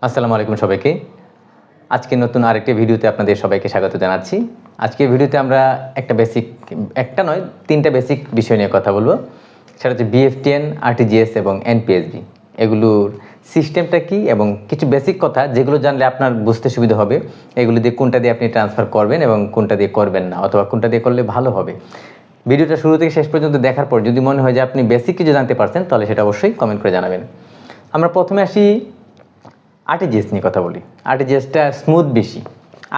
আসসালামু আলাইকুম সবাইকে। আজকে নতুন আরেকটি ভিডিওতে আপনাদের সবাইকে স্বাগত জানাচ্ছি। আজকের ভিডিওতে আমরা একটা নয় ৩টা বেসিক বিষয় নিয়ে কথা বলবো। সেটা হচ্ছে বিএফটিএন, আরটিজিএস এবং এনপিএসবি। এগুলোর সিস্টেমটা কী এবং কিছু বেসিক কথা যেগুলো জানলে আপনার বুঝতে সুবিধা হবে। এগুলো দিয়ে কোনটা দিয়ে আপনি ট্রান্সফার করবেন এবং কোনটা দিয়ে করবেন না, অথবা কোনটা দিয়ে করলে ভালো হবে। ভিডিওটা শুরু থেকে শেষ পর্যন্ত দেখার পর যদি মনে হয় যে আপনি বেসিক কিছু জানতে পারছেন, তাহলে সেটা অবশ্যই কমেন্ট করে জানাবেন। আমরা প্রথমে আসি আরটিজিএস নিয়ে কথা বলি। আরটিজিএসটা স্মুথ বেশি।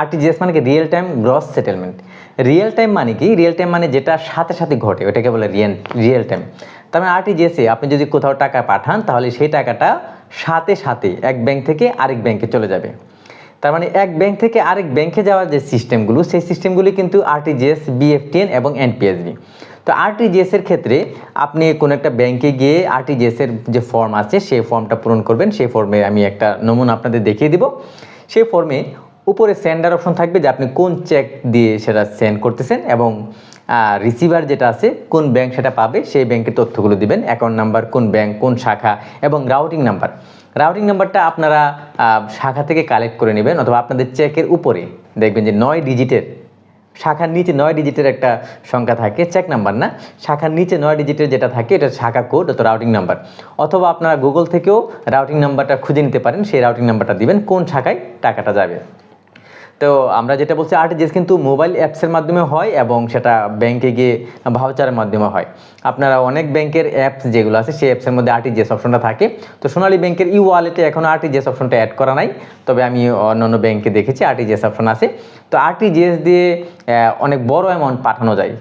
আরটিজিএস মানে কি real time gross settlement. Real time মানে কি? রিয়েল টাইম মানে যেটা সাথে সাথে ঘটে ওটাকে বলে রিয়েল টাইম। তার মানে আরটিজিএসে আপনি যদি কোথাও টাকা পাঠান তাহলে সেই টাকাটা সাথে সাথে এক ব্যাংক থেকে আরেক ব্যাংকে চলে যাবে। তার মানে এক ব্যাংক থেকে আরেক ব্যাংকে যাওয়ার যে সিস্টেমগুলো, সেই সিস্টেমগুলি কিন্তু আরটিজিএস, বিএফটিএন এবং এনপিএসবি। তো আরটিজিএসের ক্ষেত্রে আপনি কোনো একটা ব্যাংকে গিয়ে আরটিজিএসের যে ফর্ম আছে সেই ফর্মটা পূরণ করবেন। সেই ফর্মে আমি একটা নমুনা আপনাদের দেখিয়ে দিব। সেই ফর্মে উপরে সেন্ডার অপশন থাকবে যে আপনি কোন চেক দিয়ে সেটা সেন্ড করতেছেন, এবং রিসিভার যেটা আছে কোন ব্যাংক সেটা পাবে সেই ব্যাংকের তথ্যগুলো দিবেন, অ্যাকাউন্ট নাম্বার, কোন ব্যাংক, কোন শাখা এবং রাউটিং নাম্বার। রাউটিং নাম্বারটা আপনারা শাখা থেকে কালেক্ট করে নেবেন, অথবা আপনাদের চেকের উপরে দেখবেন যে 9 ডিজিটের, শাখার নিচে 9 ডিজিটের একটা সংখ্যা থাকে, চেক নাম্বার না, শাখার নিচে 9 ডিজিটের যেটা থাকে এটা শাখা কোড, অথবা রাউটিং নাম্বার। অথবা আপনারা গুগল থেকেও রাউটিং নাম্বারটা খুঁজে নিতে পারেন, সেই রাউটিং নাম্বারটা দিবেন কোন শাখায় টাকাটা যাবে। তো আমরা যেটা বলছি আরটিজিএস কিন্তু মোবাইল অ্যাপসের মাধ্যমে হয় এবং সেটা ব্যাংকে গিয়ে ভাউচারের মাধ্যমে হয়। আপনারা অনেক ব্যাংকের অ্যাপস যেগুলো আছে সেই অ্যাপসের মধ্যে আরটিজিএস অপশনটা থাকে। তো সোনালী ব্যাংকের ই ওয়ালেটে এখনও আরটিজিএস অপশনটা অ্যাড করা নাই, তবে আমি অন্যান্য ব্যাংকে দেখেছি আরটিজিএস অপশন আছে। তো আরটিজিএস দিয়ে অনেক বড় অ্যামাউন্ট পাঠানো যায়।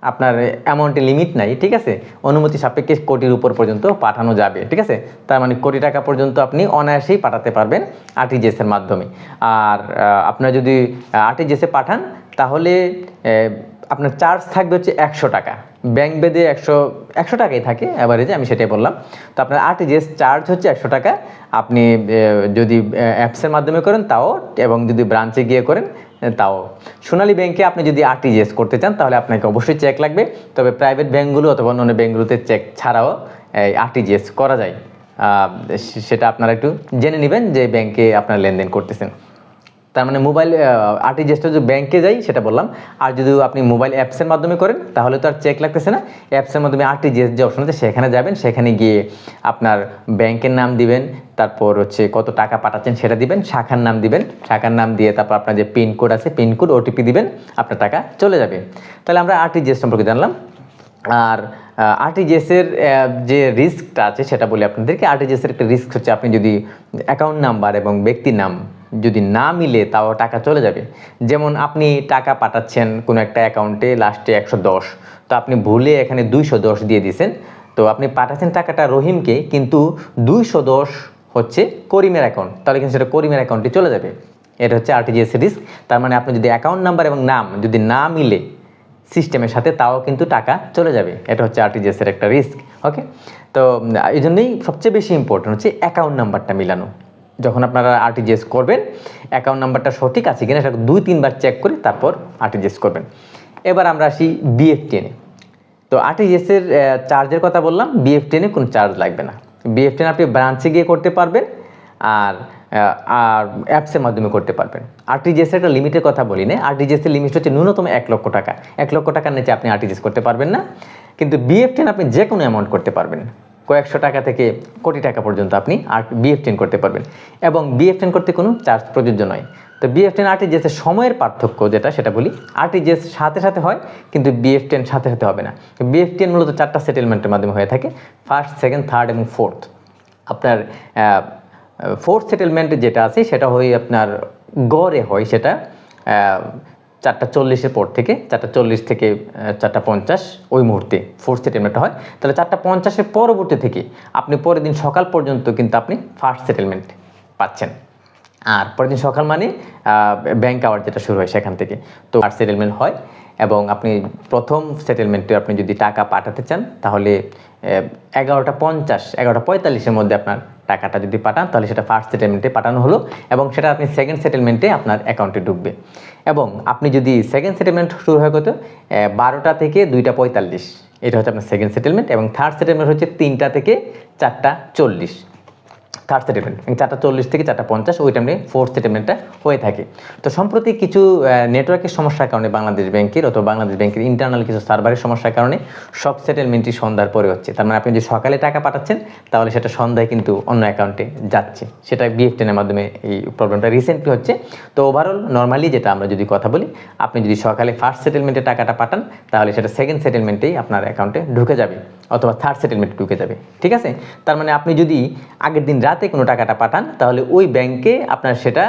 আপনার অ্যামাউন্টের লিমিট নাই, ঠিক আছে? অনুমতি সাপেক্ষে কোটির উপর পর্যন্ত পাঠানো যাবে, ঠিক আছে? তার মানে কোটি টাকা পর্যন্ত আপনি অনায়াসেই পাঠাতে পারবেন আরটিজিএসের মাধ্যমে। আর আপনার যদি আরটিজিএসে পাঠান তাহলে আপনার চার্জ থাকবে হচ্ছে 100 টাকা। ব্যাংক বেদে 100 টাকাই থাকে অ্যাভারেজে, আমি সেটাই বললাম। তো আপনার আরটিজিএস চার্জ হচ্ছে 100 টাকা। আপনি যদি অ্যাপসের মাধ্যমে করেন তাও, এবং যদি ব্রাঞ্চে গিয়ে করেন তাও। সোনালী ব্যাংকে আপনি যদি আরটিজিএস করতে চান তাহলে আপনাকে অবশ্যই চেক লাগবে, তবে প্রাইভেট ব্যাংকগুলো অথবা অন্যান্য ব্যাংকগুলোতে চেক ছাড়াও এই আরটিজিএস করা যায়। সেটা আপনারা একটু জেনে নেবেন যে ব্যাংকে আপনারা লেনদেন করতেছেন। তার মানে মোবাইল আরটিজিএসটা যদি ব্যাংকে যাই সেটা বললাম। আর যদি আপনি মোবাইল অ্যাপসের মাধ্যমে করেন তাহলে তো আর চেক লাগতেছে না। অ্যাপসের মাধ্যমে আরটিজিএস যে অপশন আছে সেখানে যাবেন, সেখানে গিয়ে আপনার ব্যাংকের নাম দিবেন, তারপর হচ্ছে কত টাকা পাঠাচ্ছেন সেটা দিবেন, শাখার নাম দিবেন, শাখার নাম দিয়ে তারপর আপনার যে পিনকোড আছে পিনকোড ওটিপি দিবেন, আপনার টাকা চলে যাবে। তাহলে আমরা আরটিজিএস সম্পর্কে জানলাম। আর আরটিজিএসের যে রিস্কটা আছে সেটা বলি আপনাদেরকে। আরটিজিএসের একটা রিস্ক হচ্ছে আপনি যদি অ্যাকাউন্ট নাম্বার এবং ব্যক্তির নাম যদি না মিলে তাও টাকা চলে যাবে। যেমন আপনি টাকা পাঠাচ্ছেন কোনো একটা অ্যাকাউন্টে, লাস্টে 110, তো আপনি ভুলে এখানে 210 দিয়ে দিয়েছেন। তো আপনি পাঠাচ্ছেন টাকাটা রহিমকে, কিন্তু 210 হচ্ছে করিমের অ্যাকাউন্ট, তাহলে কিন্তু সেটা করিমের অ্যাকাউন্টে চলে যাবে। এটা হচ্ছে আরটিজিএস রিস্ক। তার মানে আপনি যদি অ্যাকাউন্ট নাম্বার এবং নাম যদি না মিলে সিস্টেমের সাথে তাও কিন্তু টাকা চলে যাবে। এটা হচ্ছে আরটিজিএসের একটা রিস্ক। ওকে, তো এই জন্যই সবচেয়ে বেশি ইম্পর্টেন্ট হচ্ছে অ্যাকাউন্ট নাম্বারটা মিলানো। যখন আপনারা আরটিজিএস করবেন অ্যাকাউন্ট নাম্বারটা সঠিক আছে কিনা সেটা 2-3 বার চেক করে তারপর আরটিজিএস করবেন। এবার আমরা আসি বিএফটিএনে। তো আরটিজিএসের চার্জের কথা বললাম, বিএফটিএনে কোনো চার্জ লাগবে না। বিএফটিএন আপনি ব্রাঞ্চে গিয়ে করতে পারবেন, আর অ্যাপসের মাধ্যমে করতে পারবেন। আরটিজিএসের একটা লিমিটের কথা বলি না, আরটিজিএসের লিমিট হচ্ছে ন্যূনতম 1 লক্ষ টাকা। 1 লক্ষ টাকার নিচে আপনি আরটিজিএস করতে পারবেন না। কিন্তু বিএফটিএন আপনি যে কোনো অ্যামাউন্ট করতে পারবেন, কয়েকশো টাকা থেকে কোটি টাকা পর্যন্ত আপনি বিএফটিএন করতে পারবেন, এবং বিএফটিএন করতে কোনো চার্জ প্রযোজ্য নয়। তো বিএফটিএন আরটিজিএসের সময়ের পার্থক্য যেটা সেটা বলি। আরটিজিএস সাথে সাথে হয়, কিন্তু বিএফটিএন সাথে সাথে হবে না। বিএফটিএন মূলত 4টা সেটেলমেন্টের মাধ্যমে হয়ে থাকে, ফার্স্ট, সেকেন্ড, থার্ড এবং ফোর্থ। আপনার ফোর্থ সেটেলমেন্ট যেটা আছে সেটা হয় আপনার গড়ে হয় সেটা 4:40 পর থেকে, 4:40 থেকে 4:50 ওই মুহূর্তে ফোর্থ সেটেলমেন্টটা হয়। তাহলে 4:50 পরবর্তী থেকে আপনি পরের দিন সকাল পর্যন্ত কিন্তু আপনি ফার্স্ট সেটেলমেন্ট পাচ্ছেন। আর পরের দিন সকাল মানে ব্যাংক আওয়ার যেটা শুরু হয় সেখান থেকে তো ফার্স্ট সেটেলমেন্ট হয়। এবং আপনি প্রথম সেটেলমেন্টে আপনি যদি টাকা পাঠাতে চান তাহলে 11:50, 11:45 মধ্যে আপনার টাকাটা যদি পাঠান তাহলে সেটা ফার্স্ট সেটেলমেন্টে পাঠানো হলো, এবং সেটা আপনি সেকেন্ড সেটেলমেন্টে আপনার অ্যাকাউন্টে ঢুকবে। এবং আপনি যদি সেকেন্ড সেটেলমেন্ট শুরু হয় কত, 12টা থেকে 2:45, এটা হচ্ছে আপনার সেকেন্ড সেটেলমেন্ট। এবং থার্ড সেটেলমেন্ট হচ্ছে 3টা থেকে 4:40। থার্ড সেটেলমেন্ট, 4:40 থেকে 4:50 ওই টাইমে ফোর্থ সেটেলমেন্টটা হয়ে থাকে। তো সম্প্রতি কিছু নেটওয়ার্কের সমস্যার কারণে বাংলাদেশ ব্যাংকের অথবা বাংলাদেশ ব্যাংকের ইন্টারনাল কিছু সার্ভারের সমস্যার কারণে সব সেটেলমেন্টই সন্ধ্যার পরে হচ্ছে। তার মানে আপনি যদি সকালে টাকা পাঠাচ্ছেন তাহলে সেটা সন্ধ্যায় কিন্তু অন্য অ্যাকাউন্টে যাচ্ছে, সেটা BF10 এর মাধ্যমে এই প্রবলেমটা রিসেন্টলি হচ্ছে। তো ওভারঅল নর্মালি যেটা আমরা যদি কথা বলি, আপনি যদি সকালে ফার্স্ট সেটেলমেন্টে টাকাটা পাঠান তাহলে সেটা সেকেন্ড সেটেলমেন্টেই আপনার অ্যাকাউন্টে ঢুকে যাবে অথবা থার্ড সেটেলমেন্টে ঢুকে যাবে, ঠিক আছে। তার মানে আপনি যদি আগের দিন রাতে কোনো টাকাটা পাঠান তাহলে ওই ব্যাংকে আপনার সেটা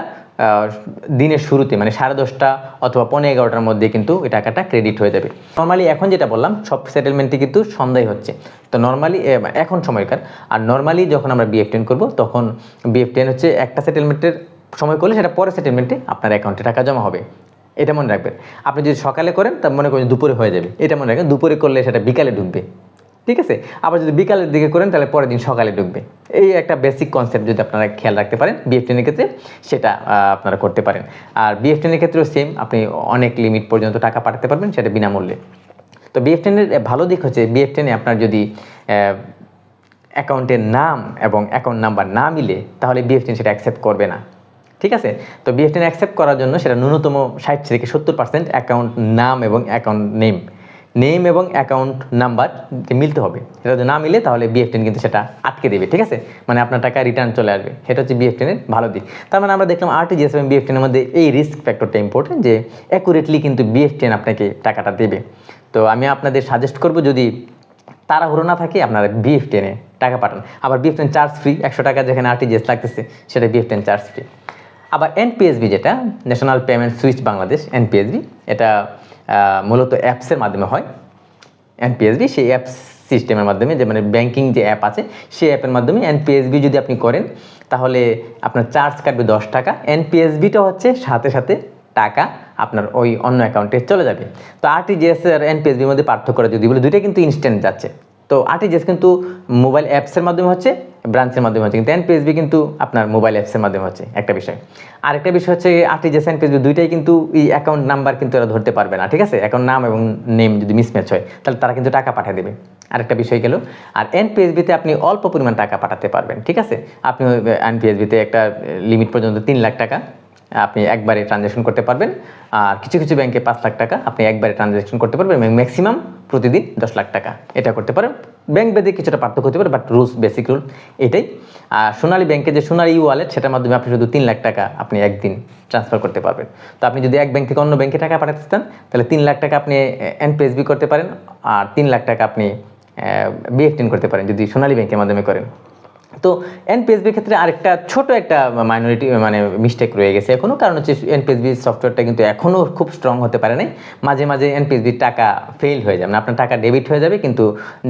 দিনের শুরুতে মানে 10:30 অথবা 11:15টার মধ্যে কিন্তু ওই টাকাটা ক্রেডিট হয়ে যাবে। নর্মালি এখন যেটা বললাম সব সেটেলমেন্টই কিন্তু সন্ধ্যায় হচ্ছে, তো নর্মালি এখন সময়কার। আর নর্মালি যখন আমরা BF10 করব তখন BF10 হচ্ছে একটা সেটেলমেন্টের সময় করলে সেটা পরের সেটেলমেন্টে আপনার অ্যাকাউন্টে টাকা জমা হবে, এটা মনে রাখবেন। আপনি যদি সকালে করেন তা মনে করেন দুপুরে হয়ে যাবে, এটা মনে রাখবেন। দুপুরে করলে সেটা বিকালে ঢুকবে, ঠিক আছে। আবার যদি বিকালের দিকে করেন তাহলে পরের দিন সকালে ঢুকবে। এই একটা বেসিক কনসেপ্ট যদি আপনারা খেয়াল রাখতে পারেন BF10 এর ক্ষেত্রে সেটা আপনারা করতে পারেন। আর BF10 এর ক্ষেত্রেও সেম, আপনি অনেক লিমিট পর্যন্ত টাকা পাঠাতে পারবেন সেটা বিনামূল্যে। তো BF10 এর ভালো দিক হচ্ছে BF10 এ আপনার যদি অ্যাকাউন্টের নাম এবং অ্যাকাউন্ট নাম্বার না মিলে তাহলে BF10 সেটা অ্যাকসেপ্ট করবে না, ঠিক আছে। তো BF10 অ্যাকসেপ্ট করার জন্য সেটা ন্যূনতম 60 থেকে 70% অ্যাকাউন্ট নাম এবং অ্যাকাউন্ট নেম এবং অ্যাকাউন্ট নাম্বার মিলতে হবে। এটা যদি না মিলে তাহলে BF10 কিন্তু সেটা আটকে দেবে, ঠিক আছে। মানে আপনার টাকা রিটার্ন চলে আসবে, সেটা হচ্ছে BF10 এর ভালো দিক। তার মানে আমরা দেখলাম RTGS এবং BF10 এর মধ্যে এই রিস্ক ফ্যাক্টরটা ইম্পর্টেন্ট যে অ্যাকুরেটলি কিন্তু BF10 আপনাকে টাকাটা দেবে। তো আমি আপনাদের সাজেস্ট করব যদি তাড়াহুড়ো না থাকে আপনারা BF10 এ টাকা পাঠান। আবার BF10 চার্জ ফ্রি, 100 টাকা যেখানে RTGS লাগতেছে সেটা BF10 চার্জ ফ্রি। আবার NPSB যেটা national payment switch Bangladesh NPSB, এটা মূলত অ্যাপসের মাধ্যমে হয়। NPSB সেই অ্যাপস সিস্টেমের মাধ্যমে যে মানে ব্যাংকিং যে অ্যাপ আছে সেই অ্যাপের মাধ্যমে NPSB যদি আপনি করেন তাহলে আপনার চার্জ কাটবে 10 টাকা। NPSBটা হচ্ছে সাথে সাথে টাকা আপনার ওই অন্য অ্যাকাউন্টে চলে যাবে। তো RTGS আর NPSBর মধ্যে পার্থক্য যদি বলে, দুইটা কিন্তু ইনস্ট্যান্ট যাচ্ছে। তো RTGS কিন্তু মোবাইল অ্যাপসের মাধ্যমে হচ্ছে, ব্রাঞ্চের মাধ্যমে হচ্ছে, কিন্তু NPSB কিন্তু আপনার মোবাইল অ্যাপসের মাধ্যমে হচ্ছে, একটা বিষয়। আরেকটা বিষয় হচ্ছে RTGS NPSB দুইটাই কিন্তু এই অ্যাকাউন্ট নাম্বার কিন্তু এরা ধরতে পারবে না, ঠিক আছে। অ্যাকাউন্ট নাম এবং নেম যদি মিসম্যাচ হয় তাহলে তারা কিন্তু টাকা পাঠিয়ে দেবে, আরেকটা বিষয় গেল। আর NPSBতে আপনি অল্প পরিমাণ টাকা পাঠাতে পারবেন, ঠিক আছে। আপনি NPSBতে একটা লিমিট পর্যন্ত 3 লাখ টাকা আপনি একবারে ট্রানজ্যাকশন করতে পারবেন। আর কিছু কিছু ব্যাংকে 5 লাখ টাকা আপনি একবারে ট্রানজ্যাকশন করতে পারবেন এবং ম্যাক্সিমাম প্রতিদিন 10 লাখ টাকা এটা করতে পারেন। ব্যাংক ভেদে কিছুটা পার্থক্য হতে পারে, বাট রুলস বেসিক রুল এটাই। আর সোনালী ব্যাংকে যে সোনালী ওয়ালেট সেটার মাধ্যমে আপনি শুধু 3 লাখ টাকা আপনি একদিন ট্রান্সফার করতে পারবেন। তো আপনি যদি এক ব্যাংক থেকে অন্য ব্যাংকে টাকা পাঠাতে চান তাহলে 3 লাখ টাকা আপনি NPSB করতে পারেন আর 3 লাখ টাকা আপনি BF10 করতে পারেন যদি সোনালী ব্যাংকের মাধ্যমে করেন। তো NPSBর ক্ষেত্রে আরেকটা ছোট একটা মাইনরিটি মানে মিস্টেক রয়ে গেছে এখনও, কারণ হচ্ছে NPSB সফটওয়্যারটা কিন্তু এখনও খুব স্ট্রং হতে পারে নাই। মাঝে মাঝে NPSBর টাকা ফেল হয়ে যাবে, আপনার টাকা ডেবিট হয়ে যাবে কিন্তু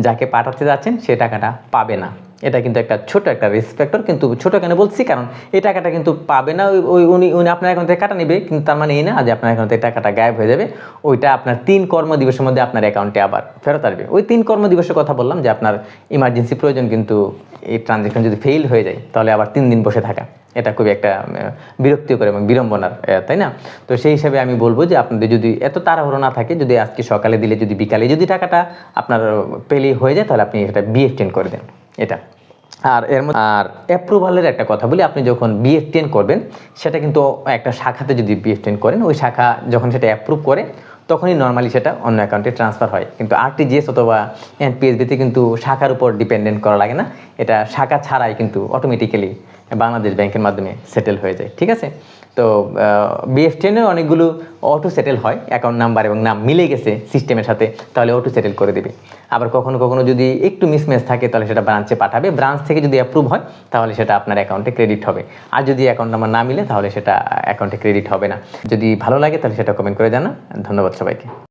যাকে পাঠাতে যাচ্ছেন সে টাকাটা পাবে না। এটা কিন্তু একটা ছোট একটা রিস্ক ফ্যাক্টর, কিন্তু ছোট কেন বলছি কারণ এই টাকাটা কিন্তু পাবে না, উনি আপনার অ্যাকাউন্ট থেকে কাটা নেবে, কিন্তু তার মানে এই না যে আপনার অ্যাকাউন্ট থেকে টাকাটা গায়েব হয়ে যাবে। ওইটা আপনার 3 কর্মদিবসের মধ্যে আপনার অ্যাকাউন্টে আবার ফেরত আসবে। ওই 3 কর্মদিবসের কথা বললাম যে আপনার ইমার্জেন্সি প্রয়োজন, কিন্তু এই ট্রানজ্যাকশন যদি ফেল হয়ে যায় তাহলে আবার 3 দিন বসে থাকা, এটা খুবই একটা বিরক্তিকর এবং বিড়ম্বনার, তাই না। তো সেই হিসাবে আমি বলবো যে আপনাদের যদি এত তাড়াহুড়ো না থাকে, যদি আজকে সকালে দিলে যদি বিকালে যদি টাকাটা আপনার পেলেই হয়ে যায় তাহলে আপনি এটা BF10 করে দেন এটা। আর আর অ্যাপ্রুভালের একটা কথা বলি, আপনি যখন BF10 করবেন সেটা কিন্তু একটা শাখাতে যদি BF10 করেন ওই শাখা যখন সেটা অ্যাপ্রুভ করে তখনই নর্মালি সেটা অন্য অ্যাকাউন্টে ট্রান্সফার হয়। কিন্তু RTGS অথবা NPSBতে কিন্তু শাখার উপর ডিপেন্ডেন্ট করা লাগে না, এটা শাখা ছাড়াই কিন্তু অটোমেটিক্যালি বাংলাদেশ ব্যাংকের মাধ্যমে সেটেল হয়ে যায়, ঠিক আছে। তো BF10-এ অনেকগুলো অটো সেটেল হয়, অ্যাকাউন্ট নাম্বার এবং নাম মিলে গেছে সিস্টেমের সাথে তাহলে অটো সেটেল করে দেবে। আবার কখনো কখনো যদি একটু মিসম্যাচ থাকে তাহলে সেটা ব্রাঞ্চে পাঠাবে, ব্রাঞ্চ থেকে যদি অ্যাপ্রুভ হয় তাহলে সেটা আপনার অ্যাকাউন্টে ক্রেডিট হবে। আর যদি অ্যাকাউন্ট নাম্বার না মিলে তাহলে সেটা অ্যাকাউন্টে ক্রেডিট হবে না। যদি ভালো লাগে তাহলে সেটা কমেন্ট করে জানান। ধন্যবাদ সবাইকে।